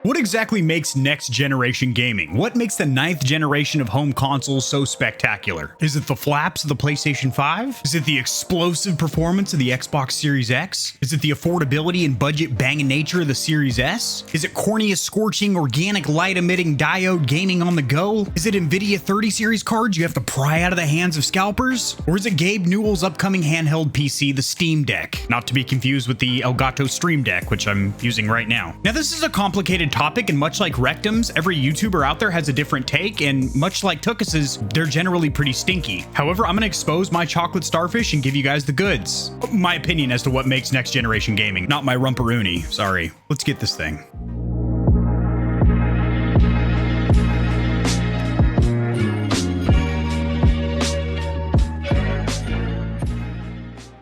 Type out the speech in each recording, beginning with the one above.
What exactly makes next generation gaming? What makes the 9th generation of home consoles so spectacular? Is it the flaps of the PlayStation 5? Is it the explosive performance of the Xbox Series X? Is it the affordability and budget banging nature of the Series S? Is it corneous scorching organic light emitting diode gaming on the go? Is it Nvidia 30 series cards you have to pry out of the hands of scalpers? Or is it Gabe Newell's upcoming handheld PC, the Steam Deck? Not to be confused with the Elgato Stream Deck, which I'm using right now. Now this is a complicated topic, and much like rectums, every YouTuber out there has a different take, and much like Tookus's, they're generally pretty stinky. However, I'm going to expose my chocolate starfish and give you guys the goods. My opinion as to what makes next generation gaming, not my rumperoonie. Sorry. Let's get this thing.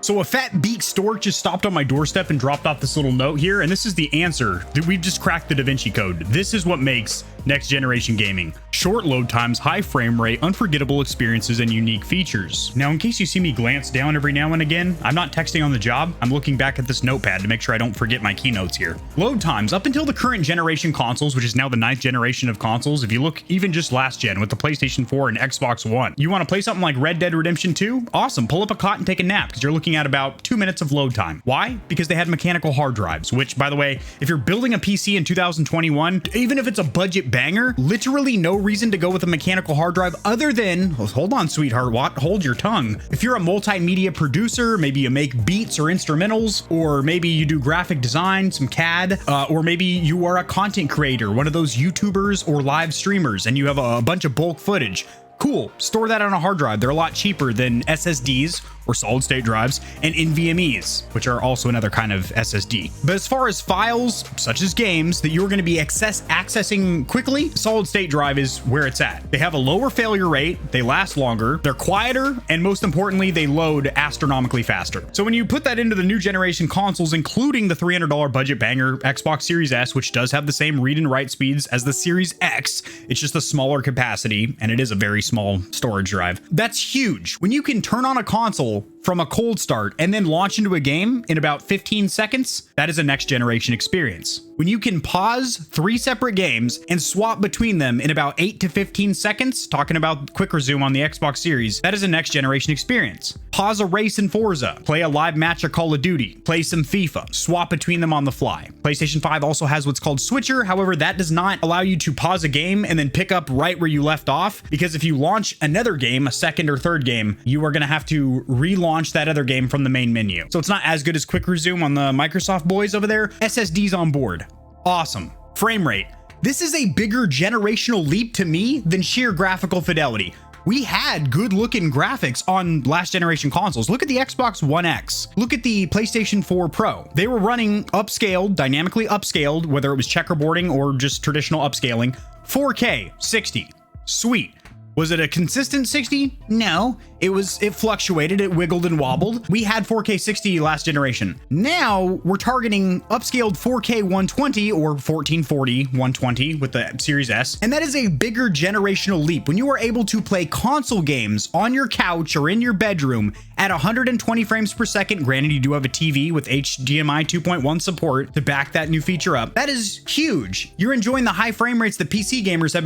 So a fat beak stork just stopped on my doorstep and dropped off this little note here, and this is the answer. We've just cracked the Da Vinci Code. This is what makes next generation gaming. Short load times, high frame rate, unforgettable experiences, and unique features. Now, in case you see me glance down every now and again, I'm not texting on the job. I'm looking back at this notepad to make sure I don't forget my keynotes here. Load times, up until the current generation consoles, which is now the 9th generation of consoles. If you look even just last gen with the PlayStation 4 and Xbox One, you want to play something like Red Dead Redemption 2? Awesome, pull up a cot and take a nap, because you're looking at about 2 minutes of load time. Why? Because they had mechanical hard drives, which, by the way, if you're building a PC in 2021, even if it's a budget banger, literally no reason to go with a mechanical hard drive other than, hold on, sweetheart, what? Hold your tongue. If you're a multimedia producer, maybe you make beats or instrumentals, or maybe you do graphic design, some CAD, or maybe you are a content creator, one of those YouTubers or live streamers, and you have a bunch of bulk footage. Cool, store that on a hard drive. They're a lot cheaper than SSDs or solid state drives and NVMEs, which are also another kind of SSD. But as far as files, such as games, that you're going to be accessing quickly, solid state drive is where it's at. They have a lower failure rate, they last longer, they're quieter, and most importantly, they load astronomically faster. So when you put that into the new generation consoles, including the $300 budget banger Xbox Series S, which does have the same read and write speeds as the Series X, it's just a smaller capacity, and it is a very small storage drive. That's huge. When you can turn on a console from a cold start and then launch into a game in about 15 seconds, that is a next generation experience. When you can pause 3 separate games and swap between them in about 8 to 15 seconds, talking about quick resume on the Xbox Series, that is a next generation experience. Pause a race in Forza, play a live match of Call of Duty, play some FIFA, swap between them on the fly. PlayStation 5 also has what's called Switcher. However, that does not allow you to pause a game and then pick up right where you left off, because if you launch another game, a second or third game, you are going to have to relaunch that other game from the main menu. So it's not as good as quick resume on the Microsoft boys over there. SSDs on board. Awesome. Frame rate. This is a bigger generational leap to me than sheer graphical fidelity. We had good looking graphics on last generation consoles. Look at the Xbox One X. Look at the PlayStation 4 Pro. They were running upscaled, dynamically upscaled, whether it was checkerboarding or just traditional upscaling, 4K, 60. Sweet. Was it a consistent 60? No. It fluctuated, it wiggled and wobbled. We had 4K 60 last generation. Now we're targeting upscaled 4K 120 or 1440 120 with the Series S. And that is a bigger generational leap. When you are able to play console games on your couch or in your bedroom at 120 frames per second, granted you do have a TV with HDMI 2.1 support to back that new feature up. That is huge. You're enjoying the high frame rates that PC gamers have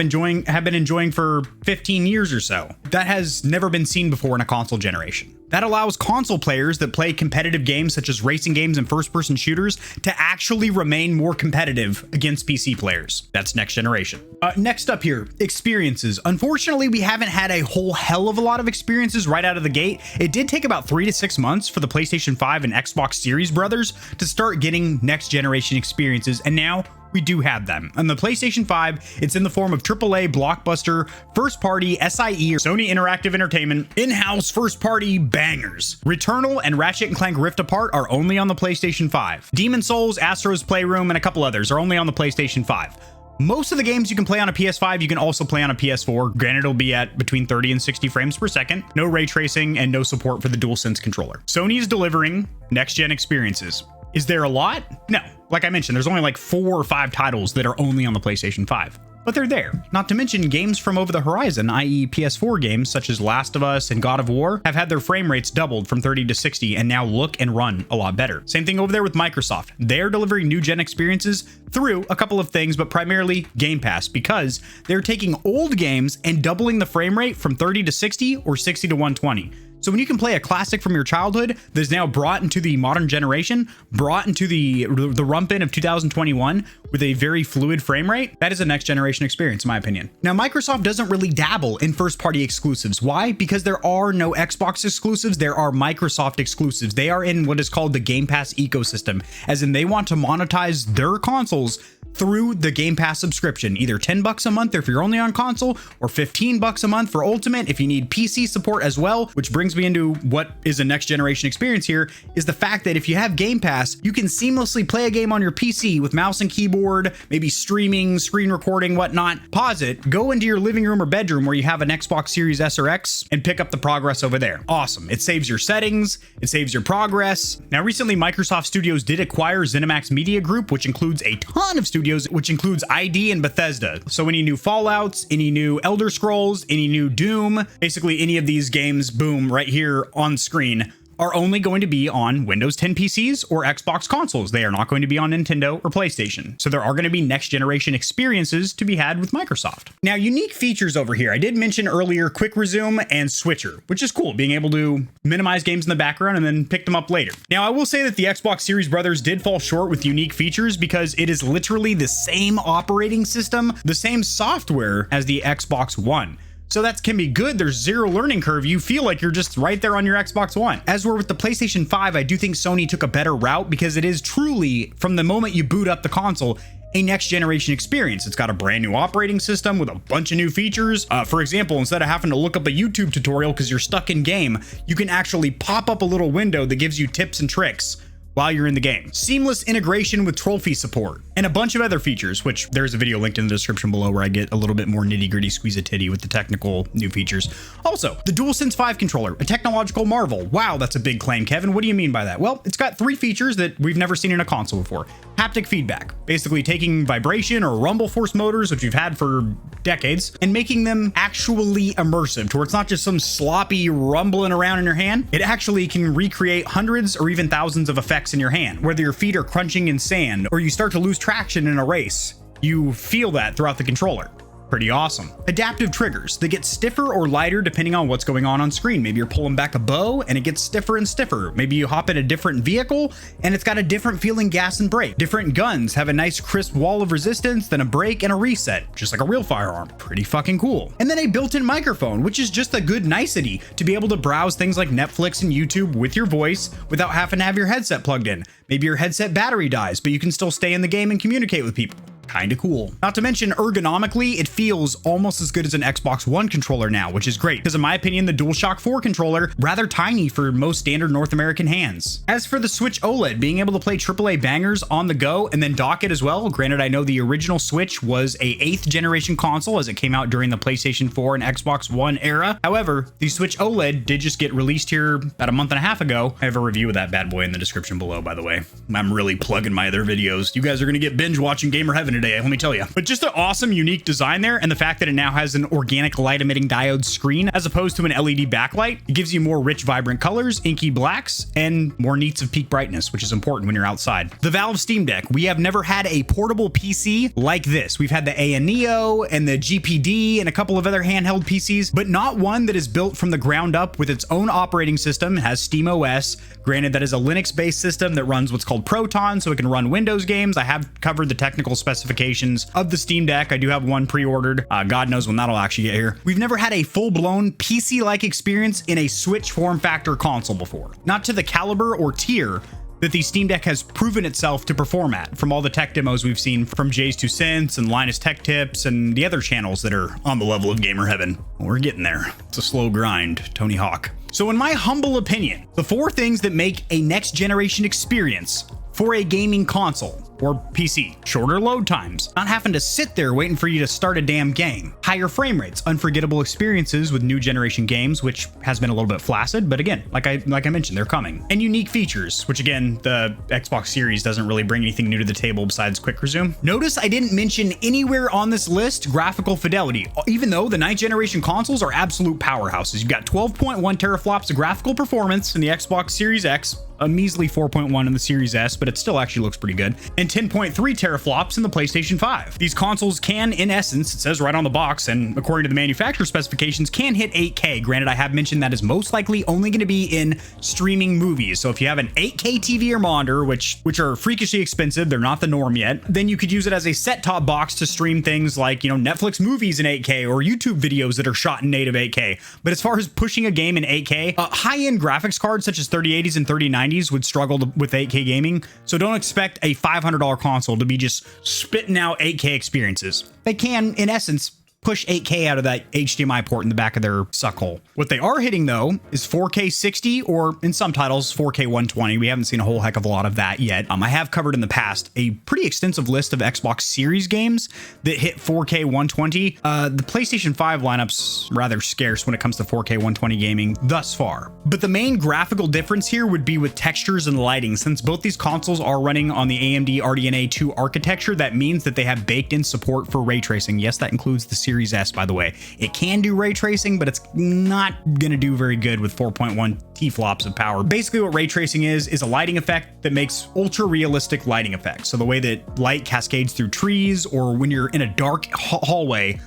been enjoying for 15 years or so. That has never been seen before in a console generation. That allows console players that play competitive games such as racing games and first-person shooters to actually remain more competitive against PC players. That's next generation. Next up here, experiences. Unfortunately, we haven't had a whole hell of a lot of experiences right out of the gate. It did take about 3 to 6 months for the PlayStation 5 and Xbox Series brothers to start getting next generation experiences, and now we do have them. On the PlayStation 5, it's in the form of AAA blockbuster, first-party SIE or Sony Interactive Entertainment in-house first-party bangers. Returnal and Ratchet & Clank Rift Apart are only on the PlayStation 5. Demon Souls, Astro's Playroom, and a couple others are only on the PlayStation 5. Most of the games you can play on a PS5, you can also play on a PS4. Granted, it'll be at between 30 and 60 frames per second. No ray tracing and no support for the DualSense controller. Sony is delivering next-gen experiences. Is there a lot? No. Like I mentioned, there's only like 4 or 5 titles that are only on the PlayStation 5. but they're there. Not to mention games from over the horizon, i.e. PS4 games such as Last of Us and God of War have had their frame rates doubled from 30 to 60 and now look and run a lot better. Same thing over there with Microsoft. They're delivering new gen experiences through a couple of things, but primarily Game Pass, because they're taking old games and doubling the frame rate from 30 to 60 or 60 to 120. So when you can play a classic from your childhood that is now brought into the modern generation, brought into the rump in of 2021 with a very fluid frame rate, that is a next generation experience in my opinion. Now, Microsoft doesn't really dabble in first party exclusives. Why? Because there are no Xbox exclusives, there are Microsoft exclusives. They are in what is called the Game Pass ecosystem, as in they want to monetize their consoles through the Game Pass subscription, either $10 a month if you're only on console, or $15 a month for Ultimate if you need PC support as well. Which brings me into what is a next generation experience here, is the fact that if you have Game Pass, you can seamlessly play a game on your PC with mouse and keyboard, maybe streaming, screen recording, whatnot. Pause it, go into your living room or bedroom where you have an Xbox Series S or X and pick up the progress over there. Awesome. It saves your settings, it saves your progress. Now, recently Microsoft Studios did acquire ZeniMax Media Group, which includes a ton of studios, which includes ID and Bethesda. So any new Fallouts, any new Elder Scrolls, any new Doom, basically any of these games, boom, right here on screen, are only going to be on Windows 10 PCs or Xbox consoles. They are not going to be on Nintendo or PlayStation. So there are going to be next generation experiences to be had with Microsoft. Now, unique features over here. I did mention earlier Quick Resume and Switcher, which is cool, being able to minimize games in the background and then pick them up later. Now, I will say that the Xbox Series brothers did fall short with unique features because it is literally the same operating system, the same software as the Xbox One. So that can be good. There's zero learning curve. You feel like you're just right there on your Xbox One. As we're with the PlayStation 5, I do think Sony took a better route because it is truly, from the moment you boot up the console, a next generation experience. It's got a brand new operating system with a bunch of new features. For example, instead of having to look up a YouTube tutorial because you're stuck in game, you can actually pop up a little window that gives you tips and tricks while you're in the game. Seamless integration with trophy support and a bunch of other features, which there's a video linked in the description below where I get a little bit more nitty gritty squeeze a titty with the technical new features. Also, the DualSense 5 controller, a technological marvel. Wow, that's a big claim, Kevin. What do you mean by that? Well, it's got 3 features that we've never seen in a console before. Haptic feedback, basically taking vibration or rumble force motors, which we've had for decades, and making them actually immersive to where it's not just some sloppy rumbling around in your hand. It actually can recreate hundreds or even thousands of effects in your hand, whether your feet are crunching in sand or you start to lose traction in a race. You feel that throughout the controller. Pretty awesome. Adaptive triggers. They get stiffer or lighter depending on what's going on screen. Maybe you're pulling back a bow and it gets stiffer and stiffer. Maybe you hop in a different vehicle and it's got a different feeling gas and brake. Different guns have a nice crisp wall of resistance, then a brake and a reset, just like a real firearm. Pretty fucking cool. And then a built-in microphone, which is just a good nicety to be able to browse things like Netflix and YouTube with your voice without having to have your headset plugged in. Maybe your headset battery dies, but you can still stay in the game and communicate with people. Kinda cool. Not to mention ergonomically, it feels almost as good as an Xbox One controller now, which is great because in my opinion, the DualShock 4 controller, rather tiny for most standard North American hands. As for the Switch OLED, being able to play AAA bangers on the go and then dock it as well. Granted, I know the original Switch was a 8th generation console as it came out during the PlayStation 4 and Xbox One era. However, the Switch OLED did just get released here about a month and a half ago. I have a review of that bad boy in the description below, by the way. I'm really plugging my other videos. You guys are gonna get binge watching Gamer Heaven today, let me tell you. But just an awesome, unique design there, and the fact that it now has an organic light-emitting diode screen as opposed to an LED backlight, it gives you more rich, vibrant colors, inky blacks, and more neats of peak brightness, which is important when you're outside. The Valve Steam Deck. We have never had a portable PC like this. We've had the Neo and the GPD and a couple of other handheld PCs, but not one that is built from the ground up with its own operating system. It has Steam OS. Granted, that is a Linux-based system that runs what's called Proton, so it can run Windows games. I have covered the technical specifications of the Steam Deck. I do have one pre-ordered. God knows when that'll actually get here. We've never had a full-blown PC-like experience in a Switch form factor console before. Not to the caliber or tier that the Steam Deck has proven itself to perform at from all the tech demos we've seen from Jay's 2 Cents and Linus Tech Tips and the other channels that are on the level of Gamer Heaven. We're getting there. It's a slow grind, Tony Hawk. So in my humble opinion, the 4 things that make a next generation experience for a gaming console or PC. Shorter load times, not having to sit there waiting for you to start a damn game. Higher frame rates, unforgettable experiences with new generation games, which has been a little bit flaccid, but again, like I mentioned, they're coming. And unique features, which again, the Xbox Series doesn't really bring anything new to the table besides quick resume. Notice I didn't mention anywhere on this list graphical fidelity, even though the 9th generation consoles are absolute powerhouses. You've got 12.1 teraflops of graphical performance in the Xbox Series X, a measly 4.1 in the Series S, but it still actually looks pretty good, and 10.3 teraflops in the PlayStation 5. These consoles can, in essence, it says right on the box, and according to the manufacturer specifications, can hit 8K. Granted, I have mentioned that is most likely only going to be in streaming movies. So if you have an 8K TV or monitor, which are freakishly expensive, they're not the norm yet, then you could use it as a set-top box to stream things like, you know, Netflix movies in 8K or YouTube videos that are shot in native 8K. But as far as pushing a game in 8K, high-end graphics cards such as 3080s and 3090s would struggle with 8K gaming, so don't expect a $500 console to be just spitting out 8K experiences. They can, in essence, push 8K out of that HDMI port in the back of their suck hole. What they are hitting though is 4K 60, or in some titles 4K 120. We haven't seen a whole heck of a lot of that yet. I have covered in the past a pretty extensive list of Xbox Series games that hit 4K 120. The PlayStation 5 lineup's rather scarce when it comes to 4K 120 gaming thus far. But the main graphical difference here would be with textures and lighting. Since both these consoles are running on the AMD RDNA 2 architecture, that means that they have baked in support for ray tracing. Yes, that includes the Series S, by the way. It can do ray tracing, but it's not gonna do very good with 4.1 T-flops of power. Basically what ray tracing is a lighting effect that makes ultra realistic lighting effects. So the way that light cascades through trees, or when you're in a dark hallway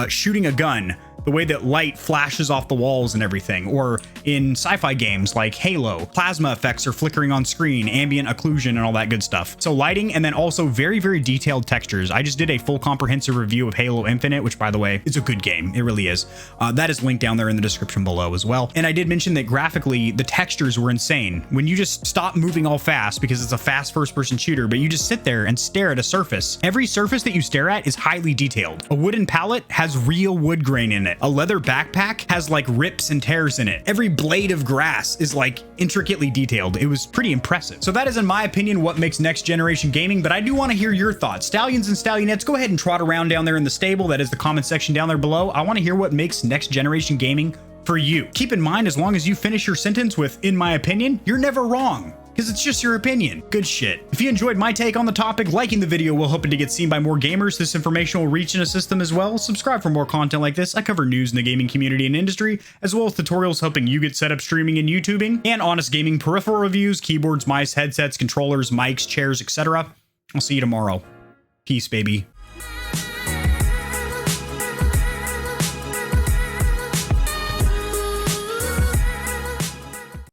shooting a gun, the way that light flashes off the walls and everything, or in sci-fi games like Halo, plasma effects are flickering on screen, ambient occlusion, and all that good stuff. So lighting, and then also very, very detailed textures. I just did a full comprehensive review of Halo Infinite, which by the way, is a good game. It really is. That is linked down there in the description below as well. And I did mention that graphically, the textures were insane. When you just stop moving all fast, because it's a fast first-person shooter, but you just sit there and stare at a surface. Every surface that you stare at is highly detailed. A wooden pallet has real wood grain in it. A leather backpack has like rips and tears in it. Every blade of grass is like intricately detailed. It was pretty impressive. So that is, in my opinion, what makes next generation gaming, but I do want to hear your thoughts. Stallions and Stallionettes, go ahead and trot around down there in the stable. That is the comment section down there below. I want to hear what makes next generation gaming for you. Keep in mind, as long as you finish your sentence with, in my opinion, you're never wrong, because it's just your opinion. Good shit. If you enjoyed my take on the topic, liking the video will help it to get seen by more gamers. This information will reach and assist them as well. Subscribe for more content like this. I cover news in the gaming community and industry, as well as tutorials helping you get set up streaming and YouTubing, and honest gaming peripheral reviews, keyboards, mice, headsets, controllers, mics, chairs, etc. I'll see you tomorrow. Peace, baby.